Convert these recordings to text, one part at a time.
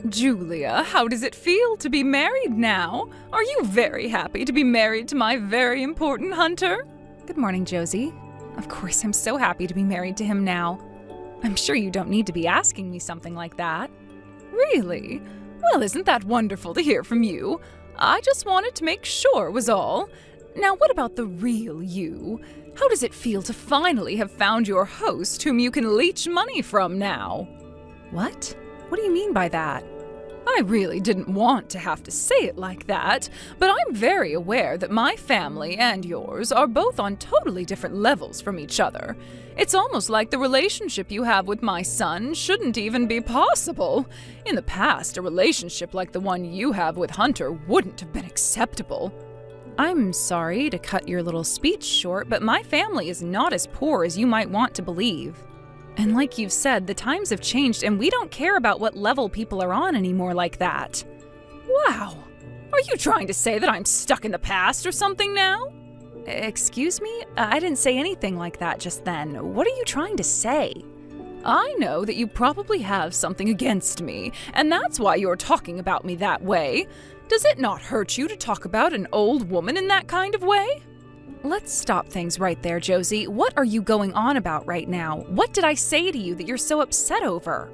Julia, how does it feel to be married now? Are you very happy to be married to my very important Hunter? Good morning, Josie. Of course, I'm so happy to be married to him now. I'm sure you don't need to be asking me something like that. Really? Well, isn't that wonderful to hear from you? I just wanted to make sure was all. Now, what about the real you? How does it feel to finally have found your host whom you can leech money from now? What? What do you mean by that? I really didn't want to have to say it like that, but I'm very aware that my family and yours are both on totally different levels from each other. It's almost like the relationship you have with my son shouldn't even be possible. In the past, a relationship like the one you have with Hunter wouldn't have been acceptable. I'm sorry to cut your little speech short, but my family is not as poor as you might want to believe. And like you've said, the times have changed and we don't care about what level people are on anymore like that. Wow! Are you trying to say that I'm stuck in the past or something now? Excuse me? I didn't say anything like that just then. What are you trying to say? I know that you probably have something against me, and that's why you're talking about me that way. Does it not hurt you to talk about an old woman in that kind of way? Let's stop things right there, Josie. What are you going on about right now? What did I say to you that you're so upset over?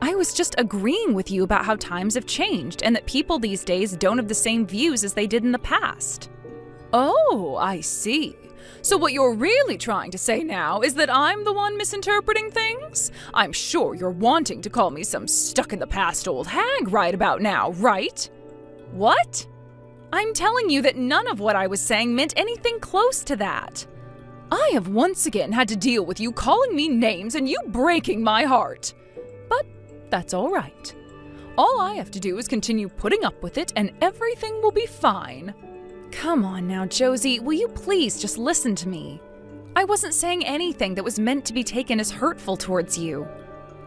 I was just agreeing with you about how times have changed and that people these days don't have the same views as they did in the past. Oh, I see. So what you're really trying to say now is that I'm the one misinterpreting things? I'm sure you're wanting to call me some stuck-in-the-past old hag right about now, right? What? I'm telling you that none of what I was saying meant anything close to that. I have once again had to deal with you calling me names and you breaking my heart. But that's all right. All I have to do is continue putting up with it and everything will be fine. Come on now, Josie, will you please just listen to me? I wasn't saying anything that was meant to be taken as hurtful towards you.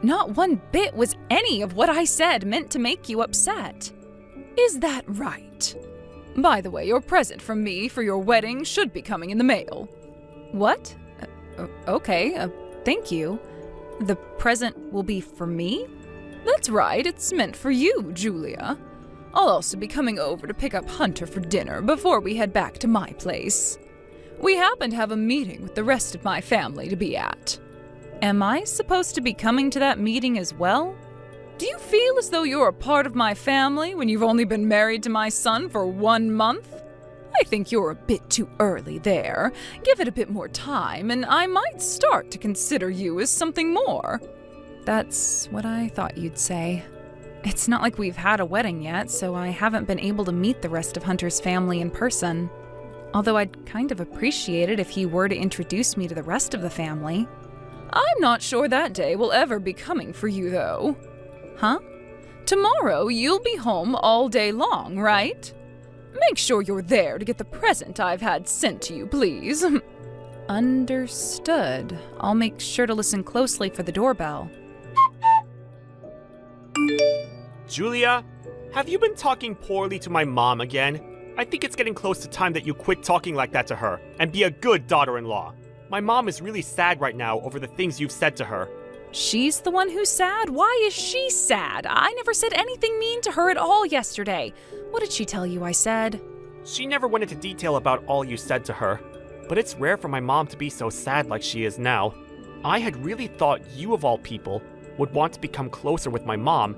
Not one bit was any of what I said meant to make you upset. Is that right? By the way, your present from me for your wedding should be coming in the mail. What? Okay, thank you. The present will be for me? That's right, it's meant for you, Julia. I'll also be coming over to pick up Hunter for dinner before we head back to my place. We happen to have a meeting with the rest of my family to be at. Am I supposed to be coming to that meeting as well? Do you feel as though you're a part of my family when you've only been married to my son for 1 month? I think you're a bit too early there. Give it a bit more time, and I might start to consider you as something more. That's what I thought you'd say. It's not like we've had a wedding yet, so I haven't been able to meet the rest of Hunter's family in person. Although I'd kind of appreciate it if he were to introduce me to the rest of the family. I'm not sure that day will ever be coming for you, though. Huh? Tomorrow you'll be home all day long, right? Make sure you're there to get the present I've had sent to you, please. Understood. I'll make sure to listen closely for the doorbell. Julia, have you been talking poorly to my mom again? I think it's getting close to time that you quit talking like that to her and be a good daughter-in-law. My mom is really sad right now over the things you've said to her. She's the one who's sad? Why is she sad? I never said anything mean to her at all yesterday. What did she tell you I said? She never went into detail about all you said to her, but it's rare for my mom to be so sad like she is now. I had really thought you, of all people, would want to become closer with my mom,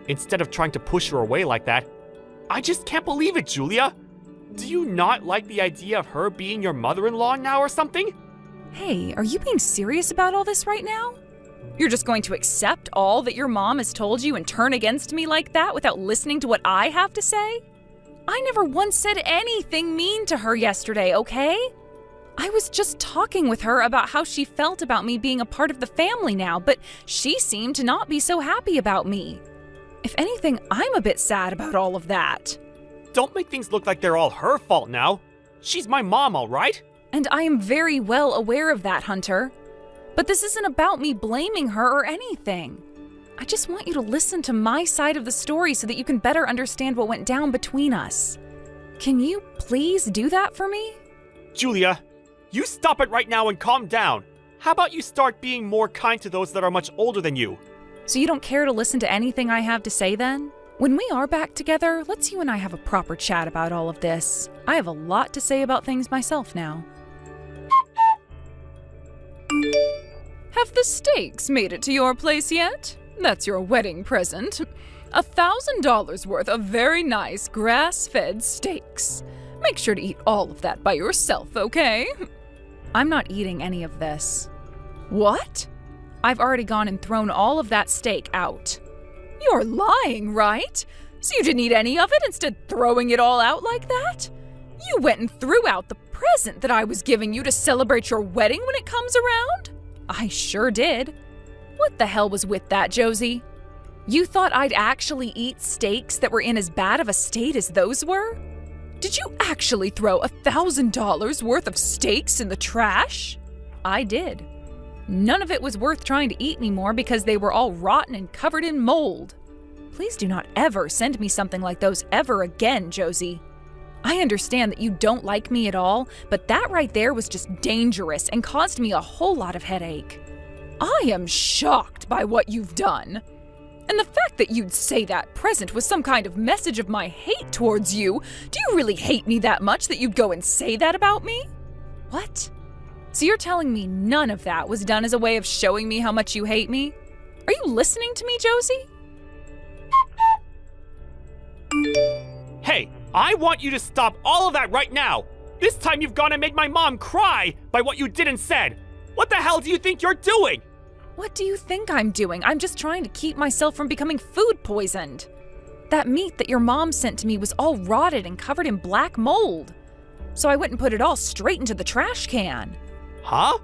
instead of trying to push her away like that. I just can't believe it, Julia! Do you not like the idea of her being your mother-in-law now or something? Hey, are you being serious about all this right now? You're just going to accept all that your mom has told you and turn against me like that without listening to what I have to say? I never once said anything mean to her yesterday, okay? I was just talking with her about how she felt about me being a part of the family now, but she seemed to not be so happy about me. If anything, I'm a bit sad about all of that. Don't make things look like they're all her fault now. She's my mom, all right? And I am very well aware of that, Hunter. But this isn't about me blaming her or anything. I just want you to listen to my side of the story so that you can better understand what went down between us. Can you please do that for me? Julia, you stop it right now and calm down. How about you start being more kind to those that are much older than you? So you don't care to listen to anything I have to say then? When we are back together, let's you and I have a proper chat about all of this. I have a lot to say about things myself now. Have the steaks made it to your place yet? That's your wedding present. $1,000 worth of very nice grass-fed steaks. Make sure to eat all of that by yourself, okay? I'm not eating any of this. What? I've already gone and thrown all of that steak out. You're lying, right? So you didn't eat any of it instead throwing it all out like that? You went and threw out the present that I was giving you to celebrate your wedding when it comes around? I sure did. What the hell was with that, Josie? You thought I'd actually eat steaks that were in as bad of a state as those were? Did you actually throw $1,000 worth of steaks in the trash? I did. None of it was worth trying to eat anymore because they were all rotten and covered in mold. Please do not ever send me something like those ever again, Josie. I understand that you don't like me at all, but that right there was just dangerous and caused me a whole lot of headache. I am shocked by what you've done. And the fact that you'd say that present was some kind of message of my hate towards you. Do you really hate me that much that you'd go and say that about me? What? So you're telling me none of that was done as a way of showing me how much you hate me? Are you listening to me, Josie? Hey, I want you to stop all of that right now! This time you've gone and made my mom cry by what you did and said! What the hell do you think you're doing? What do you think I'm doing? I'm just trying to keep myself from becoming food poisoned. That meat that your mom sent to me was all rotted and covered in black mold. So I went and put it all straight into the trash can. Huh?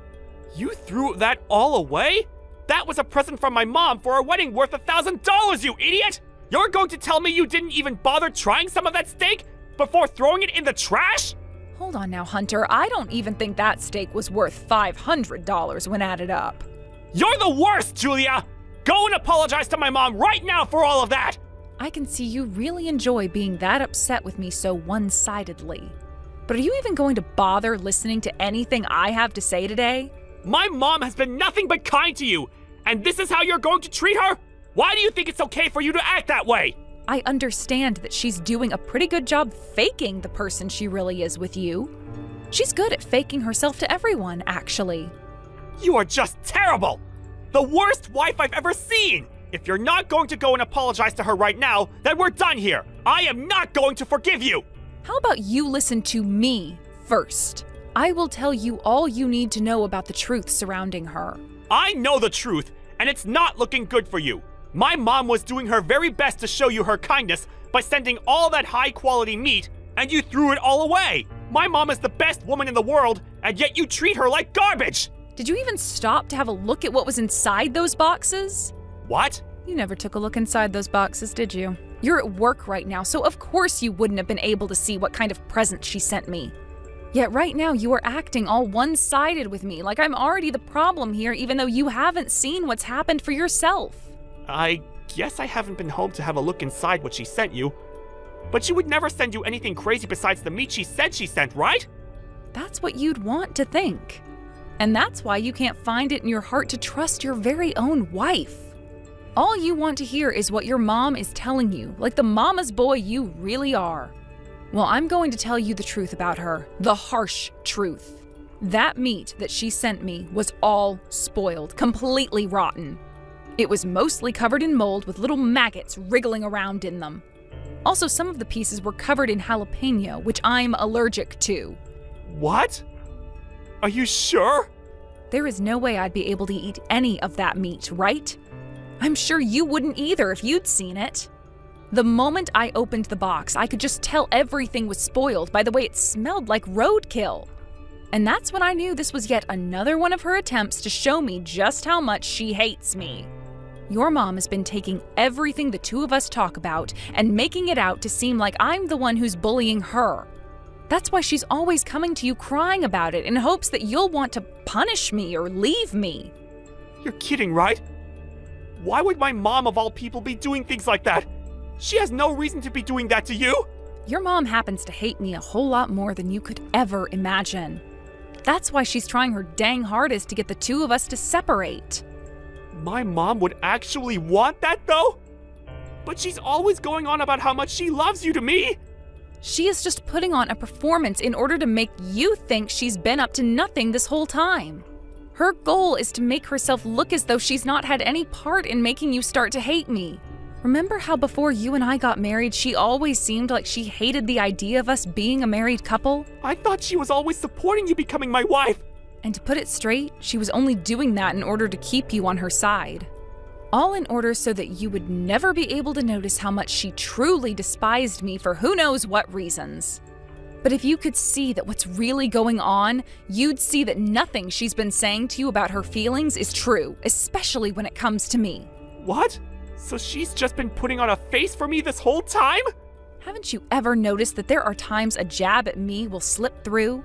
You threw that all away? That was a present from my mom for our wedding worth $1,000, you idiot! You're going to tell me you didn't even bother trying some of that steak before throwing it in the trash? Hold on now, Hunter. I don't even think that steak was worth $500 when added up. You're the worst, Julia! Go and apologize to my mom right now for all of that! I can see you really enjoy being that upset with me so one-sidedly. But are you even going to bother listening to anything I have to say today? My mom has been nothing but kind to you, and this is how you're going to treat her? Why do you think it's okay for you to act that way? I understand that she's doing a pretty good job faking the person she really is with you. She's good at faking herself to everyone, actually. You are just terrible! The worst wife I've ever seen! If you're not going to go and apologize to her right now, then we're done here! I am not going to forgive you! How about you listen to me first? I will tell you all you need to know about the truth surrounding her. I know the truth, and it's not looking good for you. My mom was doing her very best to show you her kindness by sending all that high-quality meat, and you threw it all away! My mom is the best woman in the world, and yet you treat her like garbage! Did you even stop to have a look at what was inside those boxes? What? You never took a look inside those boxes, did you? You're at work right now, so of course you wouldn't have been able to see what kind of present she sent me. Yet right now you are acting all one-sided with me, like I'm already the problem here, even though you haven't seen what's happened for yourself. I guess I haven't been home to have a look inside what she sent you. But she would never send you anything crazy besides the meat she said she sent, right? That's what you'd want to think. And that's why you can't find it in your heart to trust your very own wife. All you want to hear is what your mom is telling you, like the mama's boy you really are. Well, I'm going to tell you the truth about her, the harsh truth. That meat that she sent me was all spoiled, completely rotten. It was mostly covered in mold with little maggots wriggling around in them. Also, some of the pieces were covered in jalapeno, which I'm allergic to. What? Are you sure? There is no way I'd be able to eat any of that meat, right? I'm sure you wouldn't either if you'd seen it. The moment I opened the box, I could just tell everything was spoiled by the way it smelled like roadkill. And that's when I knew this was yet another one of her attempts to show me just how much she hates me. Your mom has been taking everything the two of us talk about and making it out to seem like I'm the one who's bullying her. That's why she's always coming to you crying about it in hopes that you'll want to punish me or leave me. You're kidding, right? Why would my mom of all people be doing things like that? She has no reason to be doing that to you. Your mom happens to hate me a whole lot more than you could ever imagine. That's why she's trying her dang hardest to get the two of us to separate. My mom would actually want that, though? But she's always going on about how much she loves you to me! She is just putting on a performance in order to make you think she's been up to nothing this whole time. Her goal is to make herself look as though she's not had any part in making you start to hate me. Remember how before you and I got married, she always seemed like she hated the idea of us being a married couple? I thought she was always supporting you becoming my wife! And to put it straight, she was only doing that in order to keep you on her side. All in order so that you would never be able to notice how much she truly despised me for who knows what reasons. But if you could see that what's really going on, you'd see that nothing she's been saying to you about her feelings is true, especially when it comes to me. What? So she's just been putting on a face for me this whole time? Haven't you ever noticed that there are times a jab at me will slip through?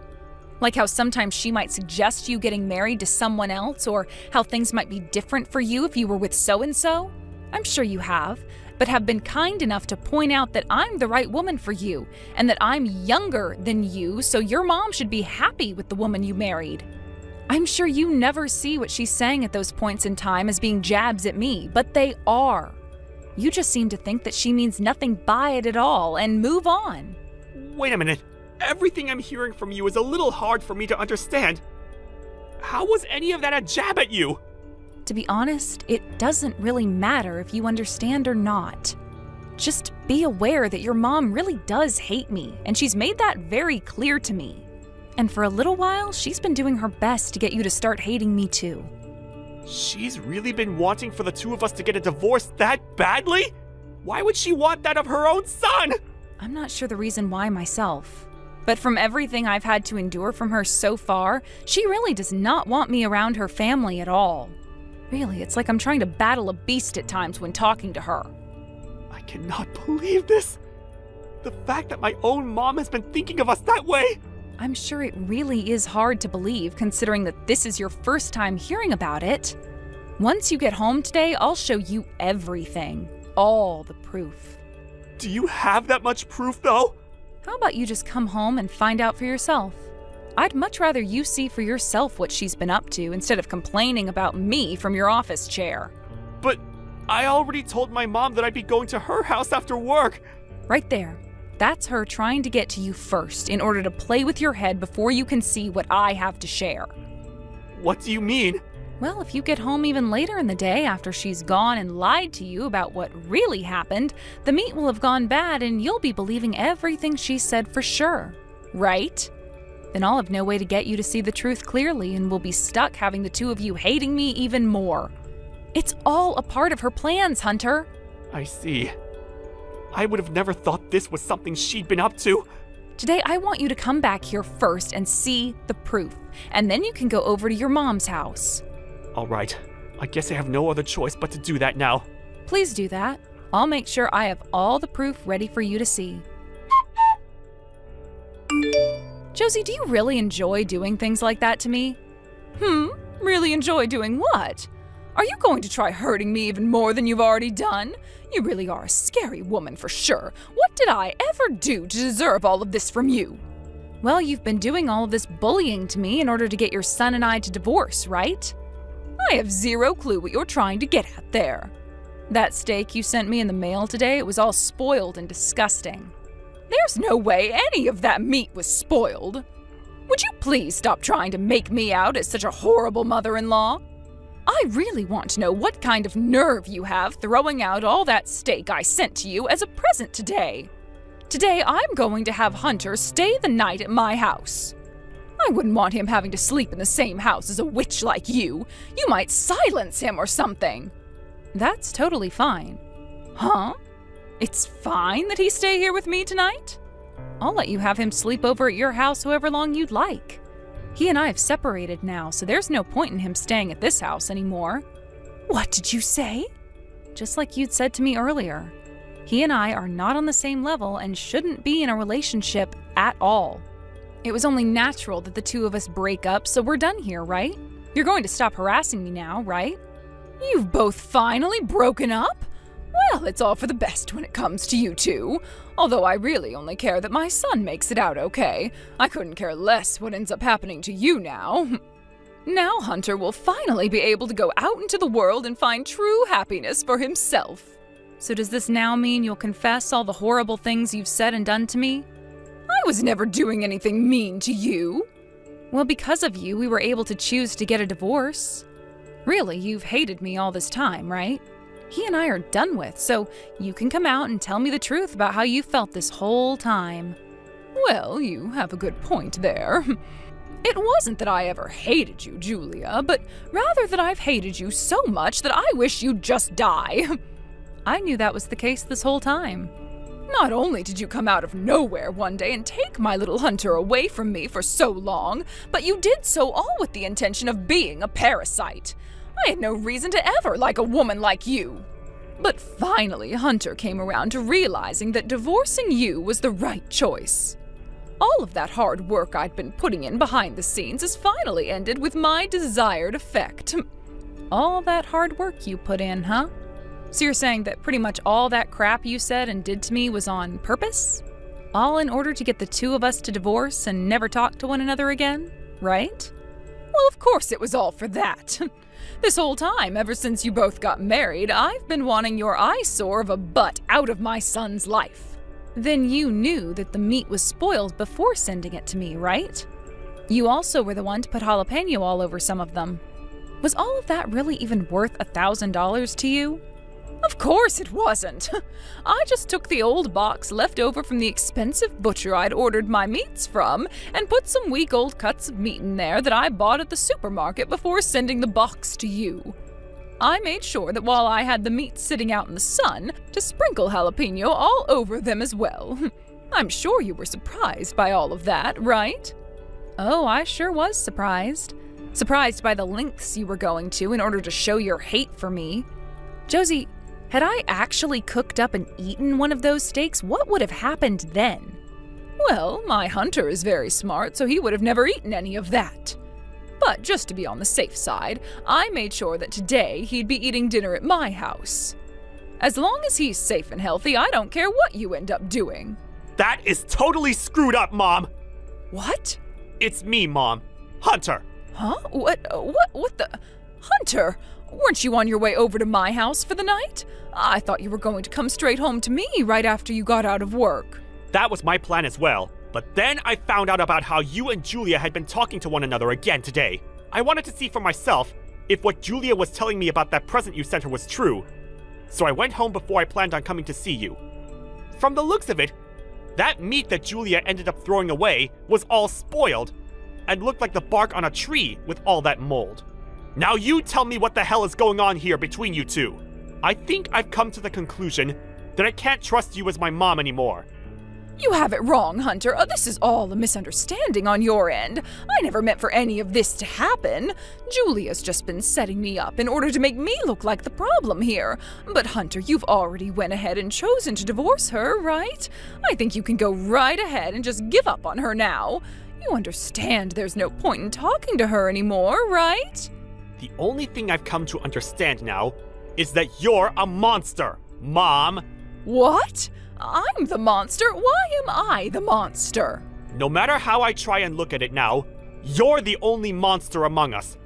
Like how sometimes she might suggest you getting married to someone else, or how things might be different for you if you were with so-and-so? I'm sure you have, but have been kind enough to point out that I'm the right woman for you, and that I'm younger than you, so your mom should be happy with the woman you married. I'm sure you never see what she's saying at those points in time as being jabs at me, but they are. You just seem to think that she means nothing by it at all, and move on. Wait a minute. Everything I'm hearing from you is a little hard for me to understand. How was any of that a jab at you? To be honest, it doesn't really matter if you understand or not. Just be aware that your mom really does hate me, and she's made that very clear to me. And for a little while, she's been doing her best to get you to start hating me too. She's really been wanting for the two of us to get a divorce that badly? Why would she want that of her own son? I'm not sure the reason why myself. But from everything I've had to endure from her so far, she really does not want me around her family at all. Really, it's like I'm trying to battle a beast at times when talking to her. I cannot believe this. The fact that my own mom has been thinking of us that way. I'm sure it really is hard to believe, considering that this is your first time hearing about it. Once you get home today, I'll show you everything. All the proof. Do you have that much proof, though? How about you just come home and find out for yourself? I'd much rather you see for yourself what she's been up to instead of complaining about me from your office chair. But I already told my mom that I'd be going to her house after work. Right there. That's her trying to get to you first in order to play with your head before you can see what I have to share. What do you mean? Well, if you get home even later in the day after she's gone and lied to you about what really happened, the meat will have gone bad and you'll be believing everything she said for sure. Right? Then I'll have no way to get you to see the truth clearly and we'll be stuck having the two of you hating me even more. It's all a part of her plans, Hunter. I see. I would have never thought this was something she'd been up to. Today, I want you to come back here first and see the proof, and then you can go over to your mom's house. All right. I guess I have no other choice but to do that now. Please do that. I'll make sure I have all the proof ready for you to see. Josie, do you really enjoy doing things like that to me? Really enjoy doing what? Are you going to try hurting me even more than you've already done? You really are a scary woman for sure. What did I ever do to deserve all of this from you? Well, you've been doing all of this bullying to me in order to get your son and I to divorce, right? I have zero clue what you're trying to get at there. That steak you sent me in the mail today, it was all spoiled and disgusting. There's no way any of that meat was spoiled. Would you please stop trying to make me out as such a horrible mother-in-law? I really want to know what kind of nerve you have throwing out all that steak I sent to you as a present today. Today, I'm going to have Hunter stay the night at my house. I wouldn't want him having to sleep in the same house as a witch like you. You might silence him or something. That's totally fine. Huh? It's fine that he stay here with me tonight? I'll let you have him sleep over at your house however long you'd like. He and I have separated now, so there's no point in him staying at this house anymore. What did you say? Just like you'd said to me earlier. He and I are not on the same level and shouldn't be in a relationship at all. It was only natural that the two of us break up, so we're done here, right? You're going to stop harassing me now, right? You've both finally broken up? Well, it's all for the best when it comes to you two. Although I really only care that my son makes it out okay. I couldn't care less what ends up happening to you now. Now Hunter will finally be able to go out into the world and find true happiness for himself. So does this now mean you'll confess all the horrible things you've said and done to me? I was never doing anything mean to you. Well, because of you, we were able to choose to get a divorce. Really, you've hated me all this time, right? He and I are done with, so you can come out and tell me the truth about how you felt this whole time. Well, you have a good point there. It wasn't that I ever hated you, Julia, but rather that I've hated you so much that I wish you'd just die. I knew that was the case this whole time. Not only did you come out of nowhere one day and take my little Hunter away from me for so long, but you did so all with the intention of being a parasite. I had no reason to ever like a woman like you. But finally, Hunter came around to realizing that divorcing you was the right choice. All of that hard work I'd been putting in behind the scenes has finally ended with my desired effect. All that hard work you put in, huh? So you're saying that pretty much all that crap you said and did to me was on purpose? All in order to get the two of us to divorce and never talk to one another again, right? Well, of course it was all for that. This whole time, ever since you both got married, I've been wanting your eyesore of a butt out of my son's life. Then you knew that the meat was spoiled before sending it to me, right? You also were the one to put jalapeno all over some of them. Was all of that really even worth $1,000 to you? Of course it wasn't. I just took the old box left over from the expensive butcher I'd ordered my meats from and put some weak old cuts of meat in there that I bought at the supermarket before sending the box to you. I made sure that while I had the meat sitting out in the sun, to sprinkle jalapeno all over them as well. I'm sure you were surprised by all of that, right? Oh, I sure was surprised. Surprised by the lengths you were going to in order to show your hate for me. Josie, had I actually cooked up and eaten one of those steaks, what would have happened then? Well, my Hunter is very smart, so he would have never eaten any of that. But just to be on the safe side, I made sure that today he'd be eating dinner at my house. As long as he's safe and healthy, I don't care what you end up doing. That is totally screwed up, Mom! What? It's me, Mom. Hunter! Huh? What the? Hunter? Weren't you on your way over to my house for the night? I thought you were going to come straight home to me right after you got out of work. That was my plan as well. But then I found out about how you and Julia had been talking to one another again today. I wanted to see for myself if what Julia was telling me about that present you sent her was true. So I went home before I planned on coming to see you. From the looks of it, that meat that Julia ended up throwing away was all spoiled and looked like the bark on a tree with all that mold. Now you tell me what the hell is going on here between you two. I think I've come to the conclusion that I can't trust you as my mom anymore. You have it wrong, Hunter. This is all a misunderstanding on your end. I never meant for any of this to happen. Julia's just been setting me up in order to make me look like the problem here. But Hunter, you've already went ahead and chosen to divorce her, right? I think you can go right ahead and just give up on her now. You understand there's no point in talking to her anymore, right? The only thing I've come to understand now is that you're a monster, Mom. What? I'm the monster? Why am I the monster? No matter how I try and look at it now, you're the only monster among us.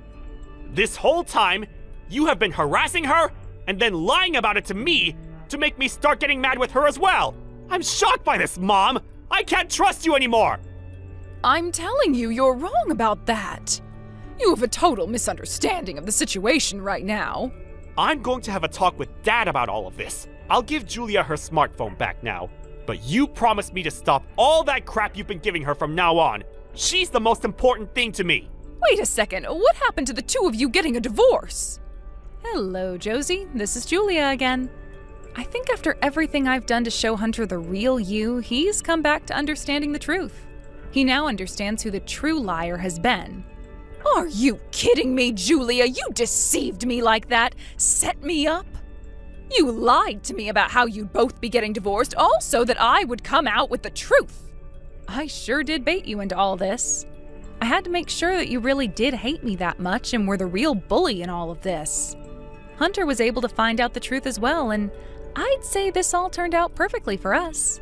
This whole time, you have been harassing her and then lying about it to me to make me start getting mad with her as well. I'm shocked by this, Mom. I can't trust you anymore. I'm telling you, you're wrong about that. You have a total misunderstanding of the situation right now. I'm going to have a talk with Dad about all of this. I'll give Julia her smartphone back now. But you promised me to stop all that crap you've been giving her from now on. She's the most important thing to me. Wait a second, what happened to the two of you getting a divorce? Hello, Josie. This is Julia again. I think after everything I've done to show Hunter the real you, he's come back to understanding the truth. He now understands who the true liar has been. Are you kidding me, Julia? You deceived me like that. Set me up. You lied to me about how you'd both be getting divorced, all so that I would come out with the truth. I sure did bait you into all this. I had to make sure that you really did hate me that much and were the real bully in all of this. Hunter was able to find out the truth as well, and I'd say this all turned out perfectly for us.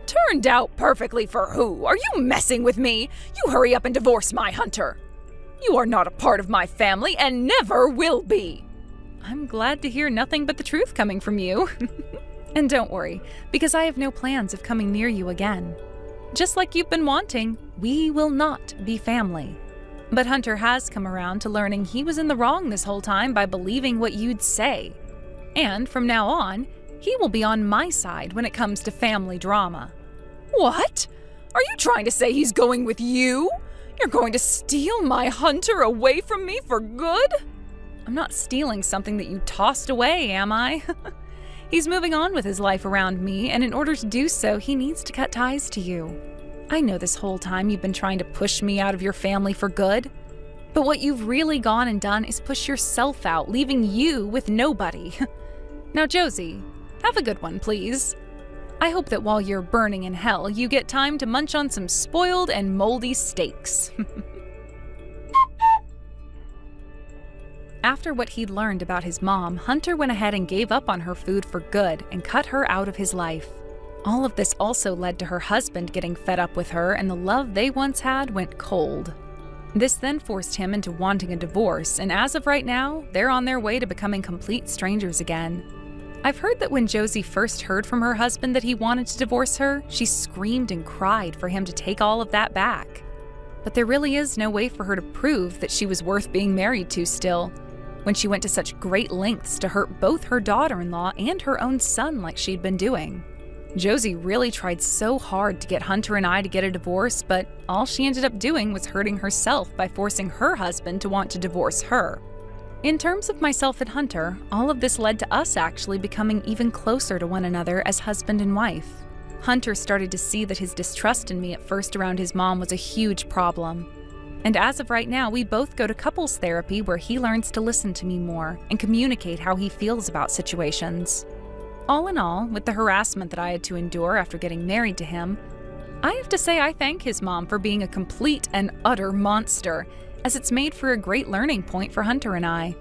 Turned out perfectly for who? Are you messing with me? You hurry up and divorce my Hunter. You are not a part of my family and never will be. I'm glad to hear nothing but the truth coming from you. And don't worry, because I have no plans of coming near you again. Just like you've been wanting, we will not be family. But Hunter has come around to learning he was in the wrong this whole time by believing what you'd say. And from now on, he will be on my side when it comes to family drama. What? Are you trying to say he's going with you? You're going to steal my Hunter away from me for good? I'm not stealing something that you tossed away, am I? He's moving on with his life around me, and in order to do so, he needs to cut ties to you. I know this whole time you've been trying to push me out of your family for good. But what you've really gone and done is push yourself out, leaving you with nobody. Now, Josie, have a good one, please. I hope that while you're burning in hell, you get time to munch on some spoiled and moldy steaks. After what he'd learned about his mom, Hunter went ahead and gave up on her food for good and cut her out of his life. All of this also led to her husband getting fed up with her, and the love they once had went cold. This then forced him into wanting a divorce, and as of right now, they're on their way to becoming complete strangers again. I've heard that when Josie first heard from her husband that he wanted to divorce her, she screamed and cried for him to take all of that back. But there really is no way for her to prove that she was worth being married to still, when she went to such great lengths to hurt both her daughter-in-law and her own son like she'd been doing. Josie really tried so hard to get Hunter and I to get a divorce, but all she ended up doing was hurting herself by forcing her husband to want to divorce her. In terms of myself and Hunter, all of this led to us actually becoming even closer to one another as husband and wife. Hunter started to see that his distrust in me at first around his mom was a huge problem. And as of right now, we both go to couples therapy where he learns to listen to me more and communicate how he feels about situations. All in all, with the harassment that I had to endure after getting married to him, I have to say I thank his mom for being a complete and utter monster, as it's made for a great learning point for Hunter and I.